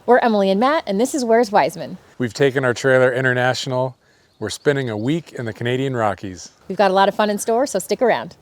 We're Emily and Matt, and this is Where's Wiseman. We've taken our trailer international. We're spending a week in the Canadian Rockies. We've got a lot of fun in store, so stick around.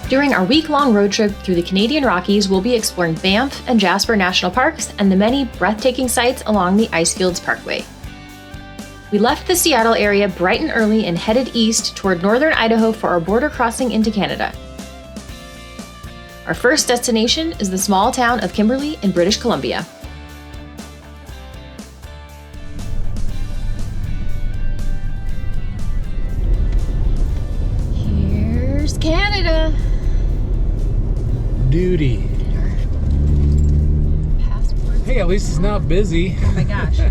During our week-long road trip through the Canadian Rockies, we'll be exploring Banff and Jasper National Parks and the many breathtaking sights along the Icefields Parkway. We left the Seattle area bright and early and headed east toward northern Idaho for our border crossing into Canada. Our first destination is the small town of Kimberly in British Columbia. Here's Canada. Duty. Passport. Hey, at least it's not busy. Oh my gosh. How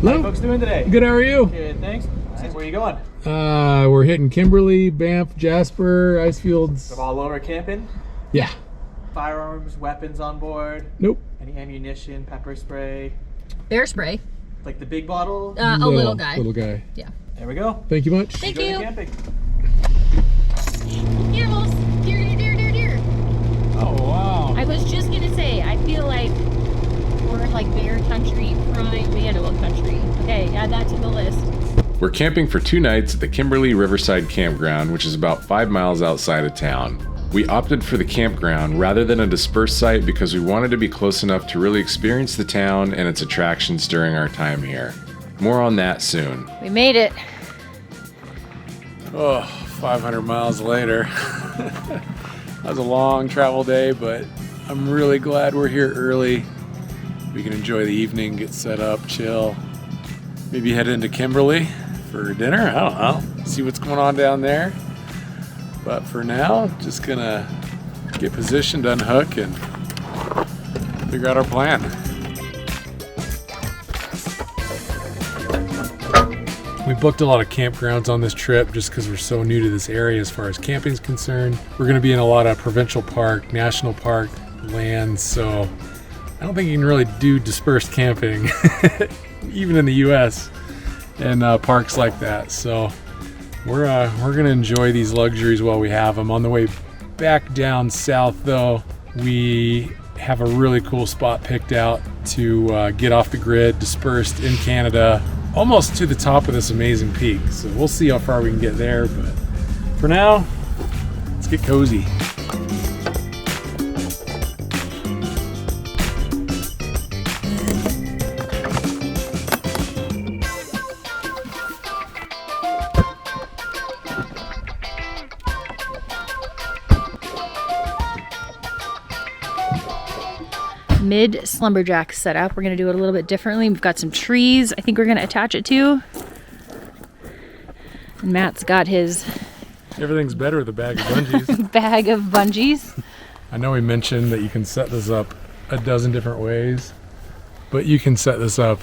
are you folks doing today? Good, how are you? Good, thanks. Where are you going? We're hitting Kimberly, Banff, Jasper, Icefields. So all over camping? Yeah. Firearms, weapons on board? Nope. Any ammunition, pepper spray? Bear spray. Like the big bottle? A little guy. Little guy. Yeah. There we go. Thank you much. Thank Enjoy you. the camping. Animals. Deer. Oh, wow. I was just gonna say, I feel like we're in like bear country, prime animal country. Okay, add that to the list. We're camping for 2 nights at the Kimberly Riverside Campground, which is about 5 miles outside of town. We opted for the campground rather than a dispersed site because we wanted to be close enough to really experience the town and its attractions during our time here. More on that soon. We made it. Oh, 500 miles later. That was a long travel day, but I'm really glad we're here early. We can enjoy the evening, get set up, chill. Maybe head into Kimberly for dinner. I don't know. See what's going on down there. But for now, just gonna get positioned, unhook, and figure out our plan. We booked a lot of campgrounds on this trip just because we're so new to this area as far as camping is concerned. We're going to be in a lot of provincial park, national park lands, so I don't think you can really do dispersed camping, even in the U.S. and parks like that. So we're going to enjoy these luxuries while we have them. On the way back down south, though, we have a really cool spot picked out to get off the grid, dispersed in Canada, almost to the top of this amazing peak. So we'll see how far we can get there, but for now, let's get cozy. Mid slumberjack setup. We're gonna do it a little bit differently. We've got some trees I think we're gonna attach it to. And Matt's got his Everything's better with a bag of bungees. bag of bungees. I know we mentioned that you can set this up a dozen different ways, but you can set this up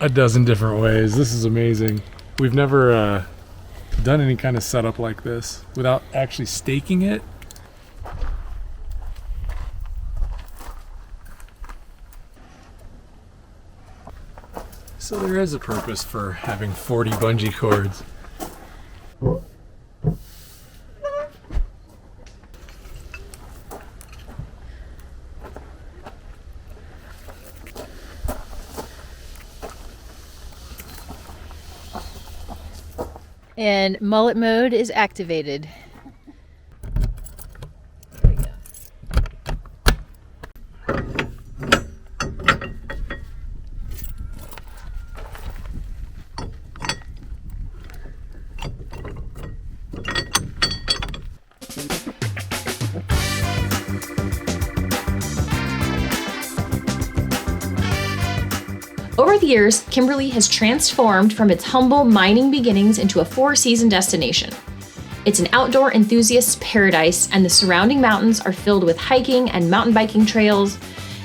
a dozen different ways. This is amazing. We've never done any kind of setup like this without actually staking it. So there is a purpose for having 40 bungee cords. And mullet mode is activated. Over the years, Kimberly has transformed from its humble mining beginnings into a four-season destination. It's an outdoor enthusiast's paradise, and the surrounding mountains are filled with hiking and mountain biking trails,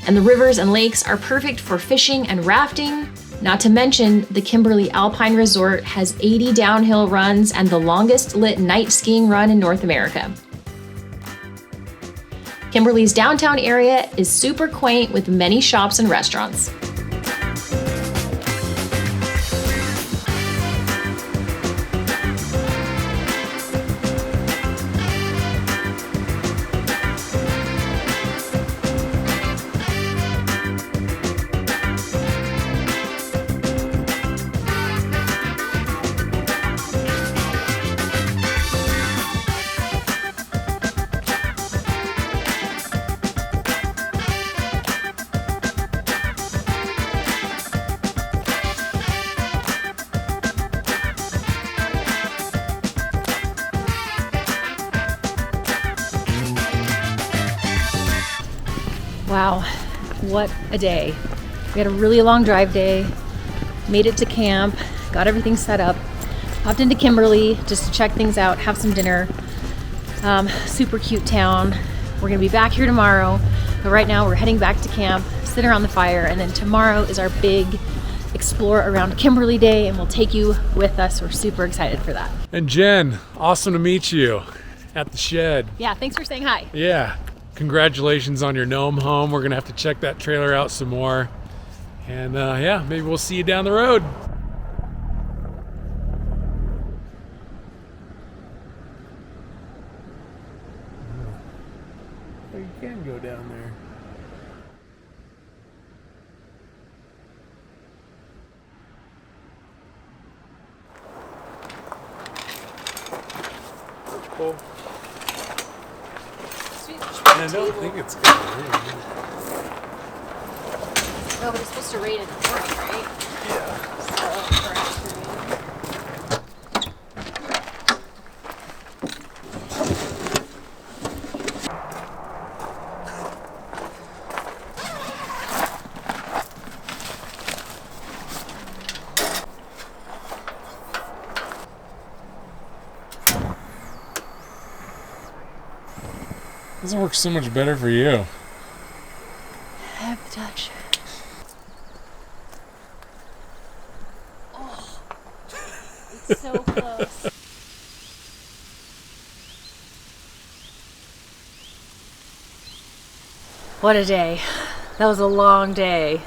and the rivers and lakes are perfect for fishing and rafting. Not to mention, the Kimberly Alpine Resort has 80 downhill runs and the longest lit night skiing run in North America. Kimberly's downtown area is super quaint with many shops and restaurants. Wow, what a day. We had a really long drive day, made it to camp, got everything set up, hopped into Kimberly just to check things out, have some dinner. Super cute town. We're gonna be back here tomorrow, but right now we're heading back to camp, sit around the fire, and then tomorrow is our big Explore Around Kimberly Day, and we'll take you with us. We're super excited for that. And Jen, awesome to meet you at the shed. Yeah, thanks for saying hi. Yeah, congratulations on your gnome home. We're gonna have to check that trailer out some more. And yeah, maybe we'll see you down the road. Oh, you can go down there. Cool. I don't think it's gonna rain. No, but it's supposed to rain in the morning, right? Yeah. So, perhaps rain. This works so much better for you. I have the touch. Oh, it's so close. What a day. That was a long day.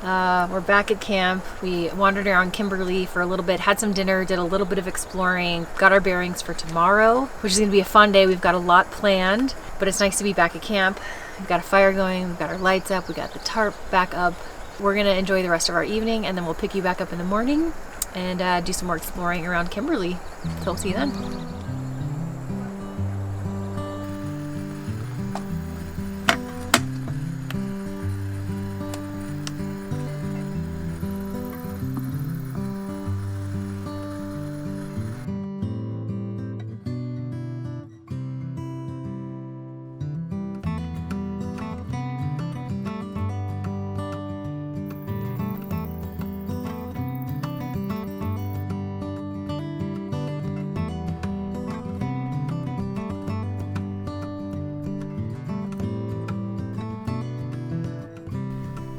We're back at camp. We wandered around Kimberly for a little bit, had some dinner, did a little bit of exploring, got our bearings for tomorrow, which is going to be a fun day. We've got a lot planned, but it's nice to be back at camp. We've got a fire going, we've got our lights up, we got the tarp back up. We're going to enjoy the rest of our evening, and then we'll pick you back up in the morning and do some more exploring around Kimberly. So we'll see you then.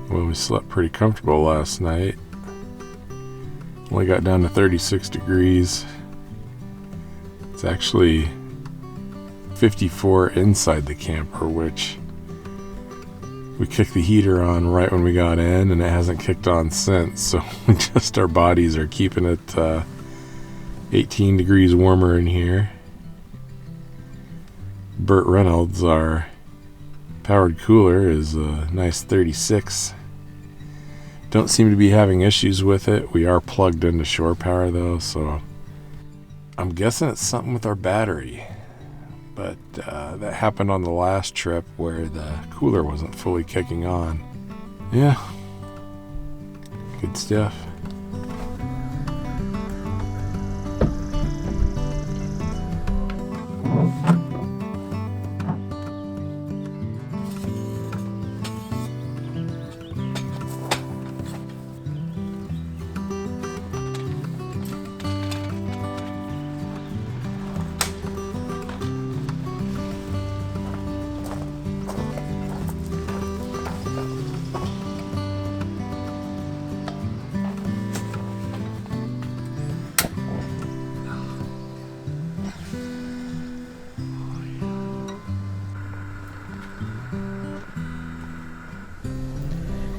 Well, we slept pretty comfortable last night. Only got down to 36 degrees. It's actually 54 inside the camper, which we kicked the heater on right when we got in, and it hasn't kicked on since. So just our bodies are keeping it 18 degrees warmer in here. Burt Reynolds, our powered cooler, is a nice 36. Don't seem to be having issues with it. We are plugged into shore power though, so I'm guessing it's something with our battery. But that happened on the last trip where the cooler wasn't fully kicking on. Yeah, good stuff.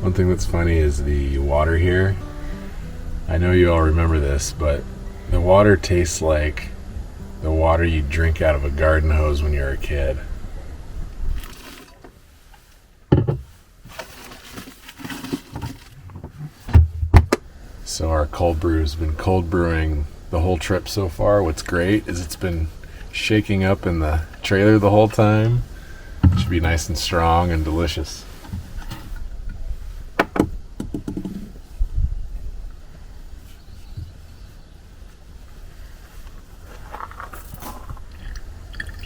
One thing that's funny is the water here. I know you all remember this, but the water tastes like the water you drink out of a garden hose when you're a kid. So our cold brew's been cold brewing the whole trip so far. What's great is it's been shaking up in the trailer the whole time. It should be nice and strong and delicious.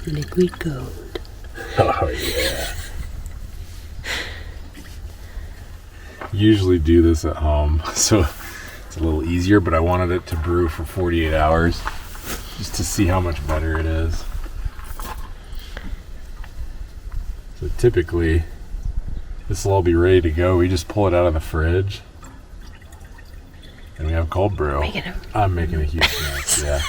Liquid gold. Oh yeah. Usually do this at home, so it's a little easier, but I wanted it to brew for 48 hours just to see how much better it is. So typically this will all be ready to go. We just pull it out of the fridge and we have cold brew. I'm making a huge mess. Yeah.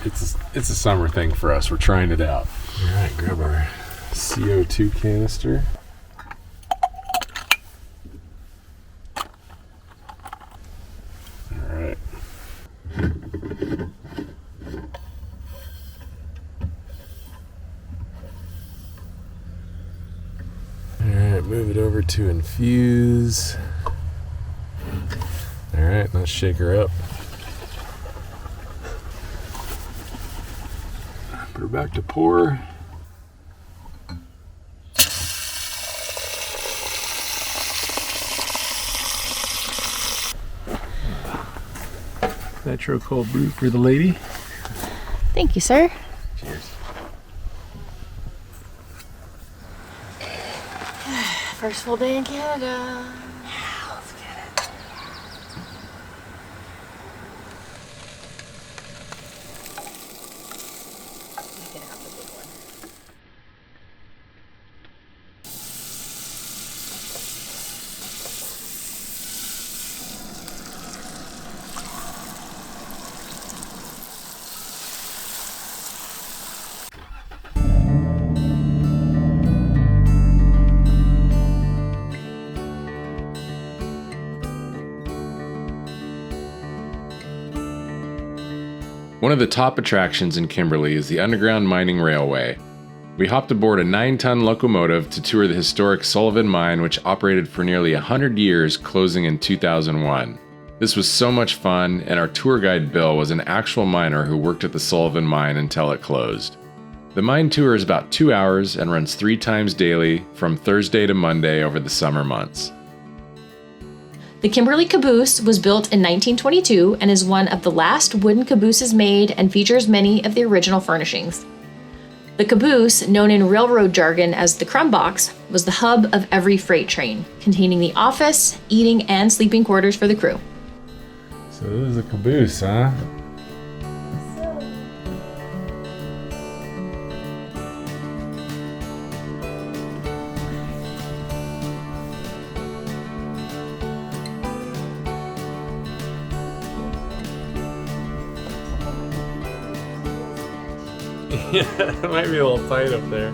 It's a summer thing for us. We're trying it out. All right, grab our CO2 canister. All right. All right, move it over to infuse. All right, let's shake her up. Put her back to pour. Nitro cold brew for the lady. Thank you, sir. Cheers. First full day in Canada. One of the top attractions in Kimberly is the Underground Mining Railway. We hopped aboard a 9-ton locomotive to tour the historic Sullivan Mine, which operated for nearly 100 years, closing in 2001. This was so much fun, and our tour guide Bill was an actual miner who worked at the Sullivan Mine until it closed. The mine tour is about 2 hours and runs 3 times daily from Thursday to Monday over the summer months. The Kimberly caboose was built in 1922 and is one of the last wooden cabooses made and features many of the original furnishings. The caboose, known in railroad jargon as the crumb box, was the hub of every freight train, containing the office, eating, and sleeping quarters for the crew. So this is a caboose, huh? Yeah, it might be a little tight up there.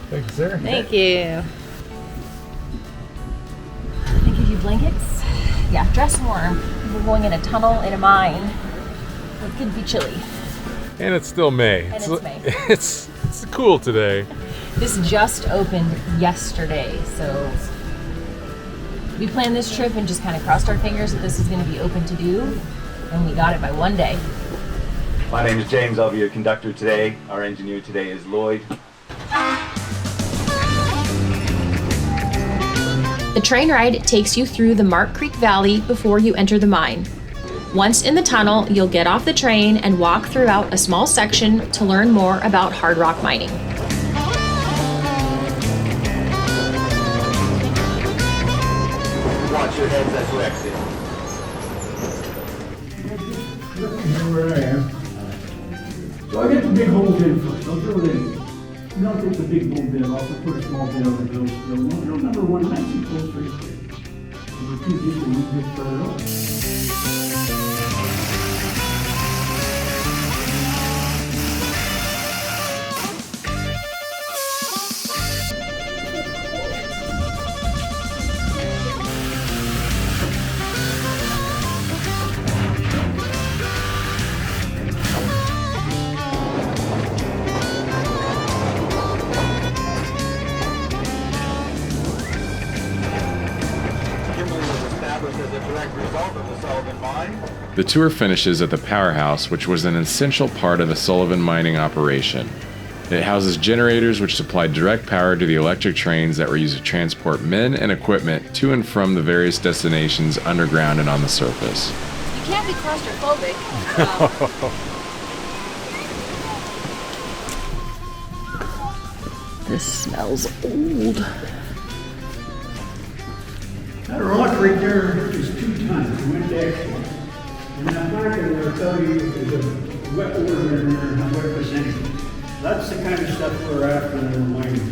Thank you, sir. Thank you. Can I give you blankets? Yeah, dress warm. We're going in a tunnel in a mine. It could be chilly. And it's still May. And it's May. It's cool today. This just opened yesterday, so we planned this trip and just kind of crossed our fingers that this is going to be open to do, and we got it by one day. My name is James. I'll be your conductor today. Our engineer today is Lloyd. The train ride takes you through the Mark Creek Valley before you enter the mine. Once in the tunnel, you'll get off the train and walk throughout a small section to learn more about hard rock mining. Watch your heads as you exit. Where I am. So I get the big holes in first. I'll drill in. Don't take the big bull bit off and put a small bit of the bill still. No, number one, nice and close right there. Number two, just a little bit further up. The tour finishes at the powerhouse, which was an essential part of the Sullivan mining operation. It houses generators which supplied direct power to the electric trains that were used to transport men and equipment to and from the various destinations underground and on the surface. You can't be claustrophobic. This smells old. That rock right there is 2 tons. We went to export. And that market will tell you if there's a wet order in there and how wet percentage. That's the kind of stuff we're after in the mining.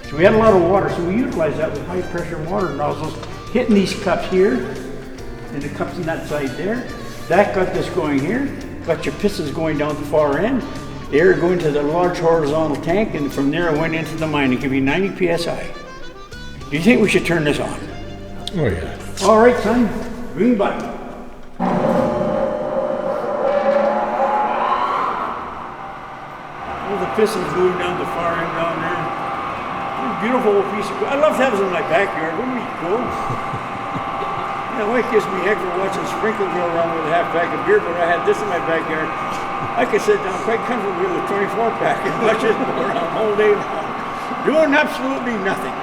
So we had a lot of water, so we utilized that with high pressure water nozzles hitting these cups here and the cups on that side there. That got this going here, got your pistons going down the far end. The air going to the large horizontal tank, and from there it went into the mine. It could be 90 psi. Do you think we should turn this on? Oh yeah. All right, son. Green button. All the pistons moving down the far end down there. What a beautiful old piece of. I love to have this in my backyard. Wouldn't it be cool? My wife gives me heck for watching sprinkler go around with a half pack of beer, but I had this in my backyard. I could sit down quite comfortably with a 24 pack and watch it go around all day long, doing absolutely nothing.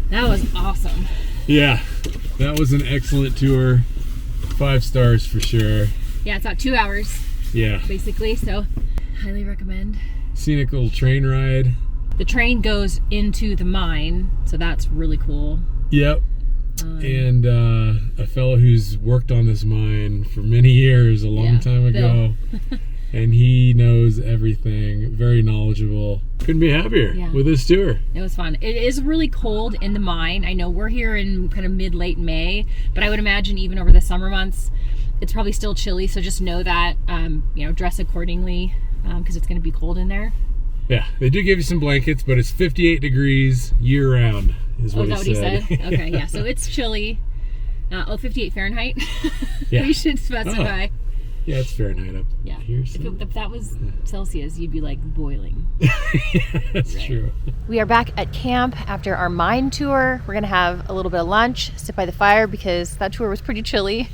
That was awesome. Yeah, that was an excellent tour. 5 stars for sure. Yeah, it's about 2 hours. Yeah. Basically, so highly recommend. Scenic little train ride. The train goes into the mine, so that's really cool. Yep. And a fellow who's worked on this mine for many years, a long time ago. And he knows everything, very knowledgeable. Couldn't be happier with this tour. It was fun. It is really cold in the mine. I know we're here in kind of mid-late May, but I would imagine even over the summer months, it's probably still chilly. So just know that, dress accordingly because it's going to be cold in there. Yeah, they do give you some blankets, but it's 58 degrees year round is what he said. Okay, yeah, so it's chilly. 58 Fahrenheit. Yeah. We should specify. Yeah, it's Fahrenheit up here. So. If that was Celsius, you'd be like boiling. Yeah, that's true. We are back at camp after our mine tour. We're gonna have a little bit of lunch, sit by the fire because that tour was pretty chilly.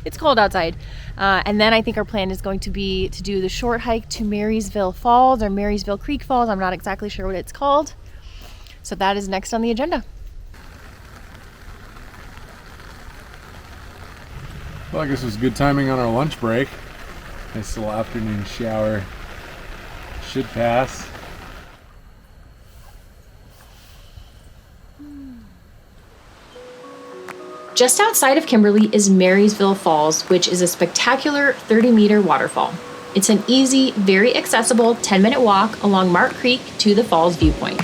It's cold outside. And then I think our plan is going to be to do the short hike to Marysville Falls or Marysville Creek Falls. I'm not exactly sure what it's called. So that is next on the agenda. Well, I guess it was good timing on our lunch break. Nice little afternoon shower. Should pass. Just outside of Kimberly is Marysville Falls, which is a spectacular 30-meter waterfall. It's an easy, very accessible 10-minute walk along Mark Creek to the falls viewpoint.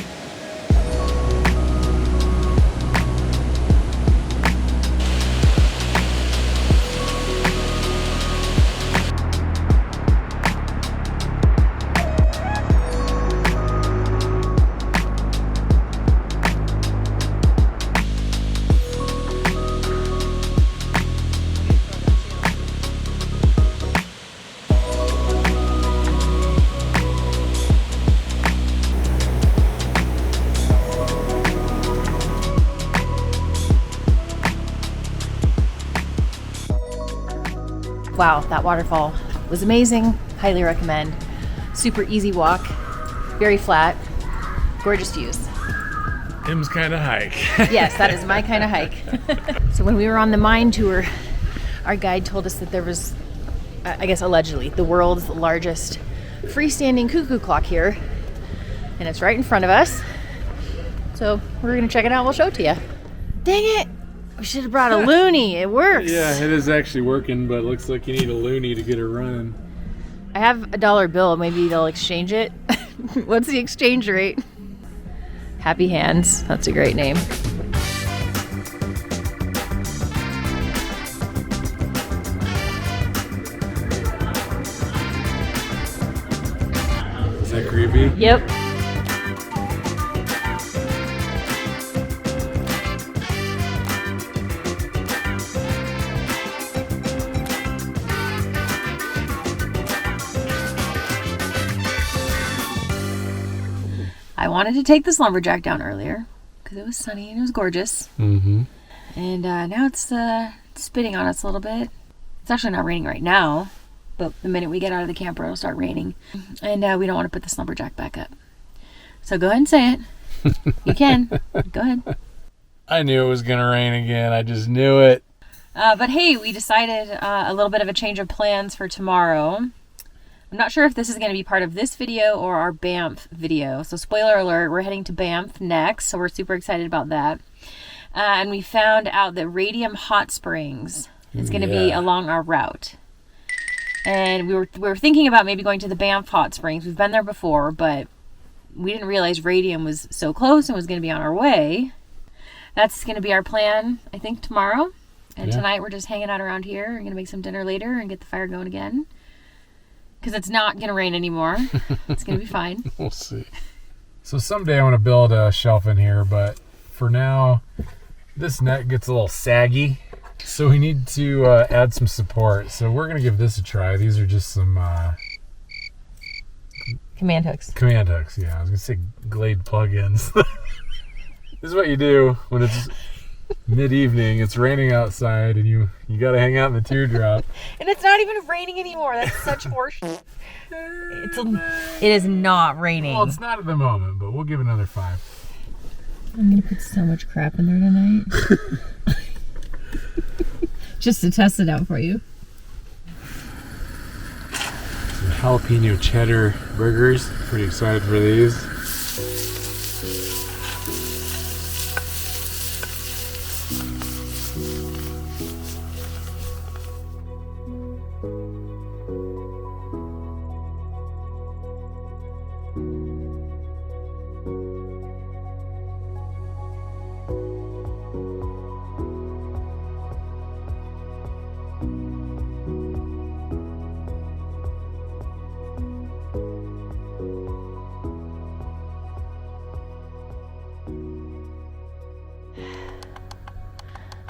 Wow, that waterfall was amazing. Highly recommend. Super easy walk, very flat, gorgeous views. Tim's kind of hike. Yes, that is my kind of hike. So when we were on the mine tour, our guide told us that there was, I guess allegedly, the world's largest freestanding cuckoo clock here. And it's right in front of us. So we're gonna check it out, we'll show it to you. Dang it! We should have brought a loonie, it works. Yeah, it is actually working, but it looks like you need a loonie to get it running. I have a $1 bill. Maybe they'll exchange it. What's the exchange rate? Happy Hands. That's a great name. Is that creepy? Yep. I wanted to take this lumberjack down earlier because it was sunny and it was gorgeous. Mm-hmm. And now it's spitting on us a little bit. It's actually not raining right now, but the minute we get out of the camper, it'll start raining. And we don't want to put this lumberjack back up. So go ahead and say it. You can. Go ahead. I knew it was going to rain again. I just knew it. But hey, we decided a little bit of a change of plans for tomorrow. I'm not sure if this is going to be part of this video or our Banff video. So spoiler alert, we're heading to Banff next. So we're super excited about that. And we found out that Radium Hot Springs is going to be along our route. And we were thinking about maybe going to the Banff Hot Springs. We've been there before, but we didn't realize Radium was so close and was going to be on our way. That's going to be our plan, I think, tomorrow. And tonight we're just hanging out around here. We're going to make some dinner later and get the fire going again. Because it's not going to rain anymore. It's going to be fine. We'll see. So someday I want to build a shelf in here, but for now, this net gets a little saggy. So we need to add some support. So we're going to give this a try. These are just some... Command hooks. Command hooks, yeah. I was going to say Glade plugins. This is what you do when it's mid-evening, it's raining outside, and you got to hang out in the Teardrop. And it's not even raining anymore. That's such horseshit. It is not raining. Well, it's not at the moment, but we'll give it another 5. I'm going to put so much crap in there tonight. Just to test it out for you. Some jalapeno cheddar burgers. Pretty excited for these.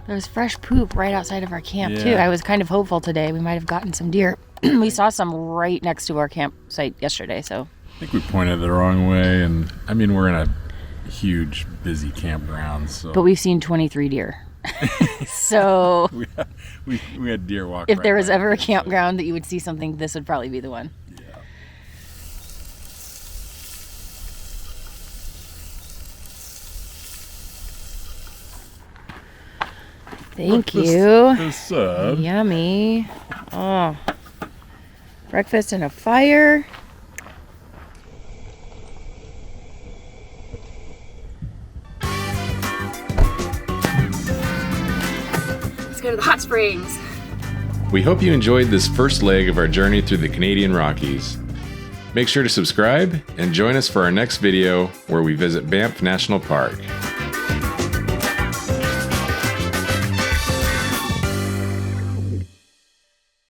There was fresh poop right outside of our camp, too. I was kind of hopeful today. We might have gotten some deer. We saw some right next to our campsite yesterday, so. I think we pointed the wrong way, and I mean, we're in a huge, busy campground, so. But we've seen 23 deer. So. we had deer walk If right there was by ever a us, campground that you would see something, this would probably be the one. Yeah. Thank you. The sub. Yummy. Oh. Breakfast and a fire. Let's go to the hot springs. We hope you enjoyed this first leg of our journey through the Canadian Rockies. Make sure to subscribe and join us for our next video where we visit Banff National Park.